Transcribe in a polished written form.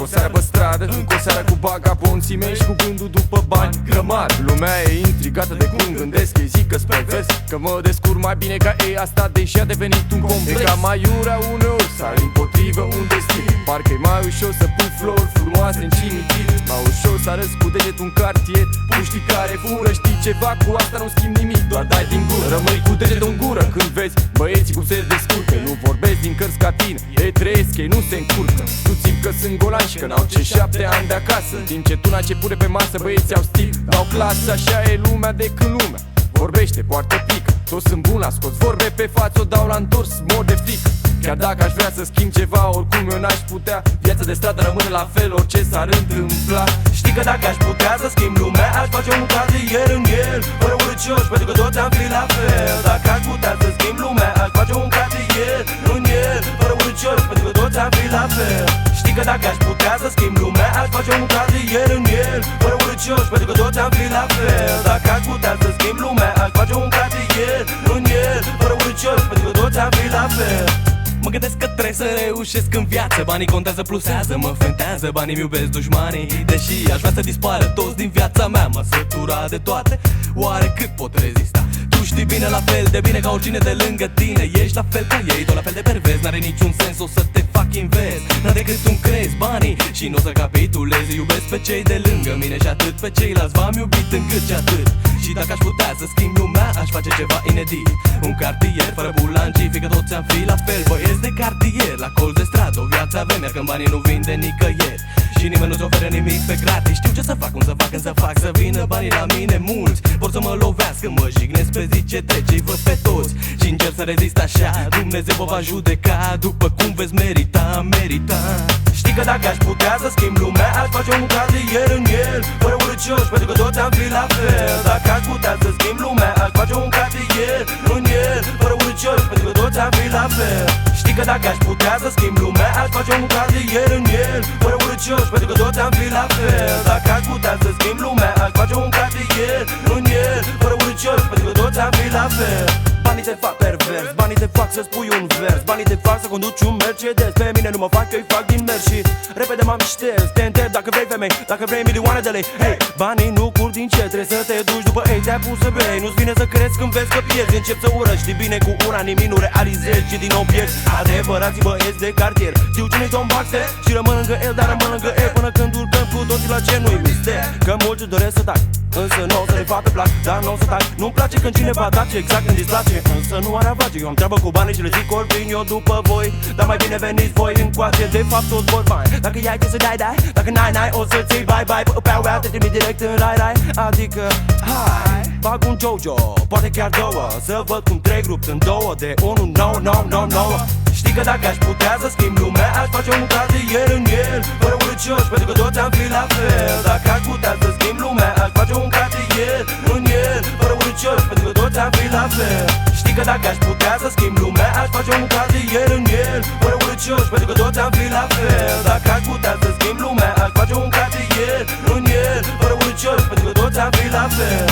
o seară pe stradă, încă o seară cu bagabonții mei și cu gândul după bani grămadă. Lumea e intrigată de cum gândesc, ei zic că-s pervers, că mă descurc mai bine ca ei. Asta deși a devenit un complex. E ca mai iurea uneori, sari împotrivă un destin. Parcă-i mai ușor să pun flori frumoase în cimitir, mai ușor să arăți cu degetul un cartier. Puștii care fură, știi ceva, cu asta nu schimb nimic, doar dai din gură. Rămâi cu degetul în gură când vezi băieții cum se descurcă. Nu vorbesc din cărți ca tine, ei trăiesc, ei nu se încurcă. Tu țip că sunt golani și că n-au ce 7 ani de acasă. În timp ce tuna ce pune pe masă, băieții au stil, dau clasă. Așa e lumea de când lumea vorbește, poartă pică. Toți sunt buni la scos vorbe pe față, o dau la întors, mor de frică. Chiar dacă aș vrea să schimb ceva, oricum eu n-aș putea. Viața de stradă rămâne la fel, orice s-ar întâmpla. Știi că dacă aș putea să schimb lumea, aș face un cartier în el, fără urâcioși, pentru că toți am fi la fel. Dacă aș putea să schimb lumea, aș face un cartier în el, fără urâcioși, pentru că toți am fi la fel. Știi că dacă aș putea să schimb lumea, aș face un cartier în el, fără urâcioși, pentru că toți am fi la fel. Dacă aș putea să schimb lumea, aș face un cartier în el, fără urâcioși, pentru că toți am fi la fel. Mă gândesc că trebuie să reușesc în viață. Banii contează, plusează, mă fentează. Banii-mi iubesc dușmanii, deși aș vrea să dispară toți din viața mea. M-a săturat de toate, oare cât pot rezista? Tu știi bine, la fel de bine ca oricine de lângă tine. Ești la fel ca ei, tot la fel de pervers. N-are niciun sens, o să te fac invers. N-a decât un crezi banii și nu o să capitulezi. Iubesc pe cei de lângă mine și atât. Pe ceilalți v-am iubit încât și atât. Și dacă aș putea să schimb lumea, aș face ceva inedit. Un cartier fără bulancii, fiindcă toți am fi la fel. Băieți de cartier, la colț de stradă, o viață avem, iar când banii nu vin de nicăieri. Și nimeni nu-ți oferă nimic pe gratis. Știu ce să fac, cum să fac, când să fac să vină banii la mine. Mulți vor să mă lovească, mă jignesc pe zi ce trece, îi văd pe toți și încerc să rezist așa. Dumnezeu vă va judeca, după cum veți merita. Știi că dacă aș putea să schimb lumea, aș face un cartier în el, fără urâcioși, pentru că toți am fi la fel. Dacă aș putea să schimb lumea, aș face un cartier în el, fără urâcioși, pentru că toți am fi la fel. Știi că dacă aș putea să schimb lumea, aș face un cartier în el, fără urâcioși, pentru că toți am fi la fel. Dacă aș putea să schimb lumea, aș face un cartier în el, fără urâcioși, pentru că toți am fi la fel. Banii te fac pervers, banii te fac să spui un vers, banii te fac să conduci un Mercedes. Pe mine nu mă fac, eu îi fac din mers și repede m-am șters. Te întreb dacă vrei femei, dacă vrei milioane de lei. Hei, banii nu curg din ce, trebuie să te duci după ei. Te-ai pus să bei, nu-ți vine să crezi când vezi că pierzi. Încep să urăști, știi bine cu ura, nimic nu realizezi și din nou pierzi. Adevărații băieți de cartier, știu cine-i Tom Baxter și rămân lângă el, dar rămân lângă el până când urcăm cu toții la ce nu-i mister. Că mulți doresc să tac, însă nu o să le fac pe plac, dar nu o să tac. Nu-mi place când cineva tace exact când displace, însă nu are avage. Eu am treabă cu banii și le zic ori vin eu după voi, dar mai bine veniți voi încoace. De fapt toți vor bani, dacă i-ai ce să dai, dacă n-ai o să-ți iei bye pe-au te trimit direct în rai. Adică hai, fac un Jojo, poate chiar două, să văd cum trec grup în două, de 1, 9. Știi că dacă aș putea să schimb lumea, aș face un cartier în el, fără urâcioși, pentru că toți am fi la fel. Dacă aș putea să schimb lumea, aș face un cartier în el, fără urâcioși, pentru că toți am fi la fel. Știi că dacă aș putea să schimb lumea, aș face un cartier în el, fără urâcioși, pentru că toți am fi la fel. Dacă aș putea să schimb lumea, aș face un cartier în el, fără urâcioși, pentru că toți am fi la fel.